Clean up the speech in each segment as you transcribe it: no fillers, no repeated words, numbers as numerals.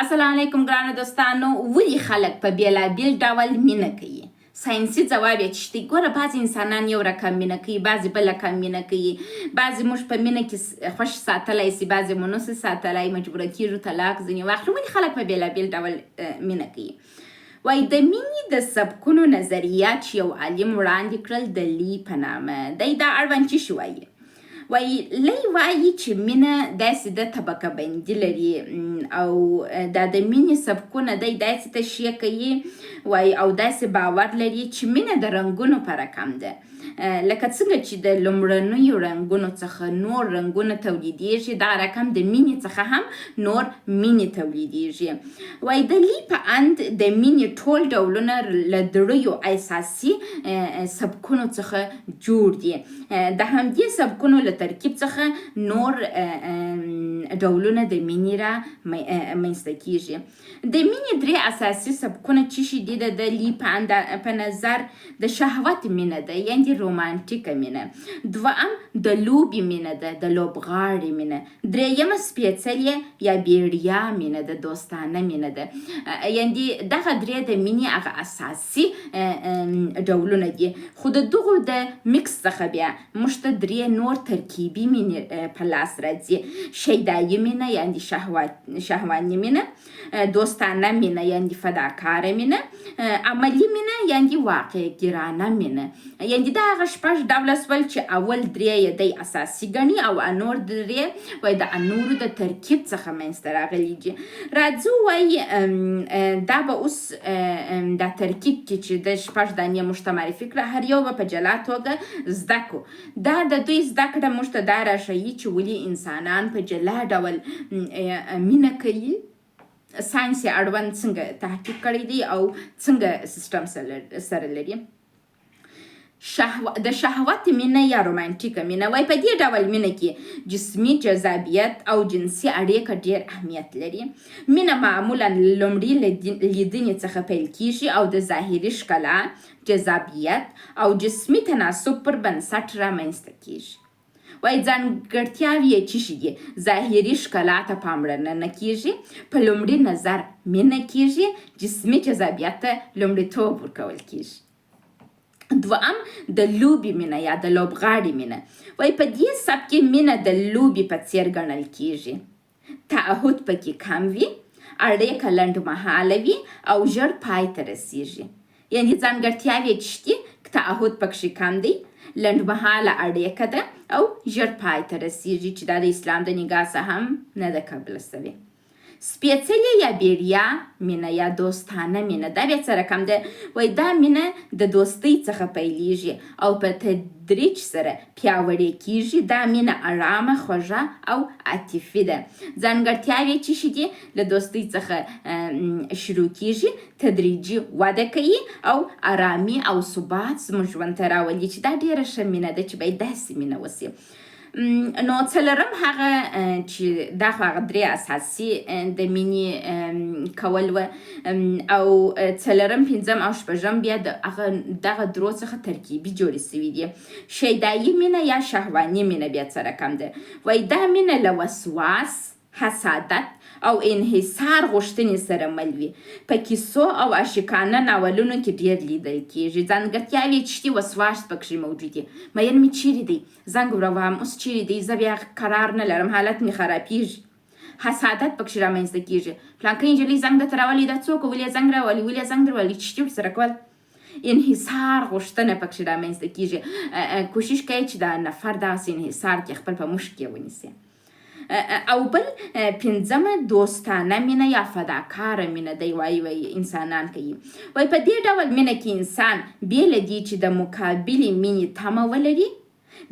السلام علیکم ګرانو دوستانو. ولې خلک په بیلابیل ډول مینه کوي؟ ساینسي ځواب یې چشتي. ګوره بعضې انسانان یو رقم مینه کوي، بعضې بل رقم مینه کوي، بعضې موږ په مینه کې خوش ساتلی سي، بعضې مو نسو ساتلی، مجبوره کېږو طلاق ځینې واخلو. ولې خلک په بیلابیل ډول مینه کوي؟ وایي د مینې د سبکونو نظریات چې یو عالم وړاندې کړل د لی په نامه. دی دا اړوند څه شي وایي؟ وایي لی وایي چې مینه داسې د طبقه بندي لري او دا د مینې سبکونه دی داسې تشریح کوي وایي او داسې باور لري چې مینه د رنګونو په رقم ده، لکه څنګه چې د لومړنیو رنګونو څخه نور رنګونه تولیدیږي دا رقم د مینې څخه هم نور مینې تولیدیږي. وایي د لی په اند د مینې ټول ډولونه له دریو اساسي سبکونو څخه جوړ دي. د همدې سبکونو له ترکیب څخه نور ډولونه د مینې را منځته کیږي. د مینې درې اساسي سبکونه څه شي دي؟ د لی په نظر د شهوت مینه ده، یعنې رومانټیکه مینه. دوهم د لوبې مینه ده، د لوبغاړې مینه. درېیمه سپېڅلې یا بیړیا مینه ده، دوستانه مینه ده. یعنې دغه درې د مینې هغه اساسي ډولونه دي. خو د دغو د میکس څخه بیا موږ ته درې نور ترکیبي مینې په لاس راځي. شیدایي مینه یعنې شهواني مینه، دوستانه مینه یعنې فداکاره مینه، عملي مینه یعنې واقعګرانه مینه. یعنې دا هغه شپږ ډوله سول چې اول درې یې دی اساسي ګڼي او نور درې وایي د نورو د ترکیب څخه منځته راغلي دي. راځو وایي دا به اوس دا ترکیب کې چې د شپږ دانې موږ ته معرفي کړه هر یو به په جلا توګه زده کړو. دا د دوی زده کړه موږ ته دا راښیي چې ولې انسانان په جلا ډول مینه کوي. ساینس یې اړوند څنګه تحقیق کړی دی او څنګه سیسټم سره لري. د شهوت مینه یا رومانټیکه مینه وایي په دې ډول مینه کې جسمي جذابیت او جنسي اړیکه ډېر اهمیت لري. مینه معمولا لومړي لیدنې څخه پیل کیږي او د ظاهري ښکلا، جذابیت او جسمي تناسب پر بنسټ رامنځته کیږي. وایي ځانګړتیاوې یې څه شي دي؟ ظاهري ښکلا ته پاملرنه نه کیږي، په لومړي نظر مینه کیږي، جسمي جذابیت ته لومړیتوب ورکول کیږي. دوهم د لوبې مینه یا د لوبغاړې مینه. وایي په دې سبک کې مینه د لوبې په څیر ګڼل کیږي. تعهد پکې کم وي، اړیکه لنډمهاله وي او ژر پای ته رسیږي. یعنې ځانګړتیاوې یې څه دي؟ تعهد پکې کم دی، لنډمهاله اړیکه ده او ژر پای ته رسیږي چې دا د اسلام د نګاه څخه هم نه ده قبله سوې. سپېڅلې یا بیړیا مینه یا دوستانه مینه دا بیا څه رقم ده؟ وایي دا مینه د دوستۍ څخه پیلیږي او په تدریج سره پیاوړې کیږي. دا مینه ارامه، خوږه او عاطفي ده. ځانګړتیاوې څه شي دي؟ له دوستۍ څخه شروع کیږي، تدریجي وده کوي او ارامي او ثبات زموږ ژوند ته راولي چې دا ډېره ښه مینه ده چې باید داسې مینه وسي. نو څلورم هغه چې دا خو هغه درې اساسي د مینې کول وه او څلورم، پنځم او شپږم بیا د دغه درو څخه ترکیبي جوړې سوي دي. شیدایي مینه یا شهواني مینه بیا څه رقم ده؟ وایي دا مینه له وسواس، حسادت او انحصار غوښتنې سره مل وي. په کیسو او عاشقانه ناولونو کې ډېر لیدل کیږي. ځانګړتیاوې یې څه دي؟ وسواس پکې موجود دی. مین مې چیرې دی؟ زنګ وروهم، اوس چیرې دی؟ زه بیا قرار نه لرم، حالت مې خرابیږي. حسادت پکې رامنځته کیږي. فلانکۍ نجلۍ زنګ درته راولي، دا څوک؟ ولې یې زنګ راولي؟ ولې یې زنګ درولي؟ څه دې ورسره کول؟ انحصار غوښتنه پکې رامنځته کیږي. کوشش کوي چې دا نفر داسې انحصار کې خپل په مشک کې ونیسي. او بل پنځمه دوستانه مینه یا فداکاره مینه دی. وایي انسانان کوي. وایي په دې ډول مینه کې انسان بې له دې چې د مقابلې مینې تمه ولري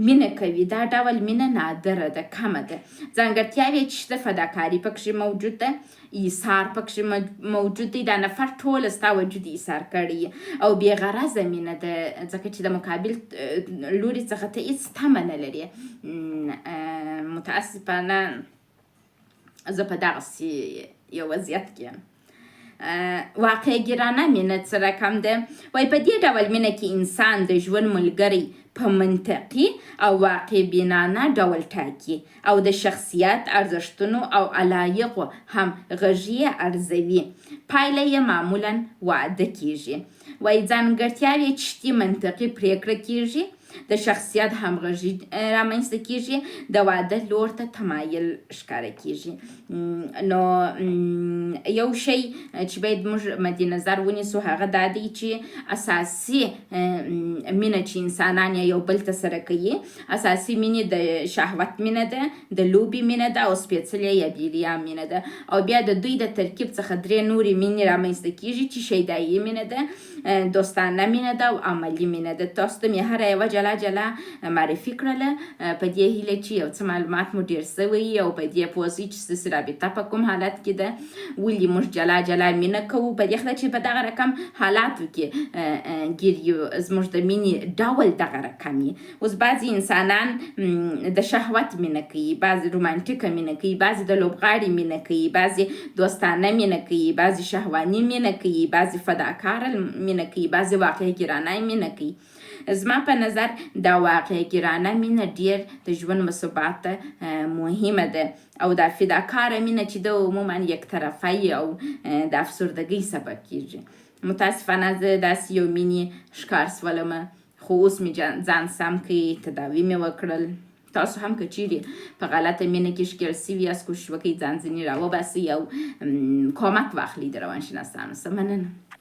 مینه کوي. دا ډول مینه نادره ده، کمه ده. ځانګړتیاوې یې څه ده؟ فداکاري پکې موجود ده، ایثار پکې موجود دی. دا نفر ټوله ستا وجود ایثار کړی او بې غرضه مینه ده ځکه چې د مقابل لوري څخه ته هېڅ تمه نه لري. متاسفانه زه په دغسې یو وضعیت کې یم. واقع ګرانه مینه څه رقم ده؟ وایي په دې ډول مینه کې انسان د ژوند ملګری په منطقي او واقع بینانه ډول ټاکي او د شخصیت ارزښتونو او علایقو هم غږی ارزوي. پایله یې معمولا واده کیږي. وایي ځانګړتیاوې چشتي منطقي پریکړه کیږي، د شخصیت همغږي رامنځته کیږي، د واده لور ته تمایل ښکاره کیږي. نو یو شی چې باید موږ مد نظر ونیسو هغه دا دی چې اساسي مینه چې انسانان یو بل ته سره کوي، اساسي مینې د شهوت مینه ده، د لوبې مینه ده او سپېڅلې یا بیلیا مینه ده. او بیا د دوی د ترکیب څخه درې نورې مینې رامنځته کیږي چې شیدایي مینه ده، دوستانه مینه ده او عملي مینه ده. تاسو ته مې هره یوه جلا جلا معرفي کړله په دې هیله چې یو څه معلومات مو ډېر سوی او په دې پوه سئ چې ستاسې رابطه په کوم حالت کې ده، ولې موږ جلا جلا مینه کوو. په دې خله چې په دغه رقم حالاتو کې ګیر یو، زموږ د مینې ډول دغه رقم وي. اوس بعضې انسانان د شهوت مینه کوي، بعضې رومانټیکه مینه کوي، بعضې د لوبغاړي مینه کوي، بعضې دوستانه مینه کوي، بعضې شهواني مینه کوي، بعضې فداکاره مینه کوي، بعضې واقع ګرانه مینه کوي. زما په نظر دا واقع ګرانه مینه ډېر د ژوند مثبت مهمه ده او دا فداکاره مینه چې ده عموما یک طرفه او د افسردګۍ سبب کیږي. متاسفانه زه داسې یو مینې ښکار سولمه، خو اوس مې ځان سم کوي، تداوي مې وکړل. تاسو هم که چیرې په غلطه مینه کې ښکېل سوي یاست، کوشش وکړئ ځان ځینې راوباسئ او کمک واخلئ د روانشناسانو څخه. مننه.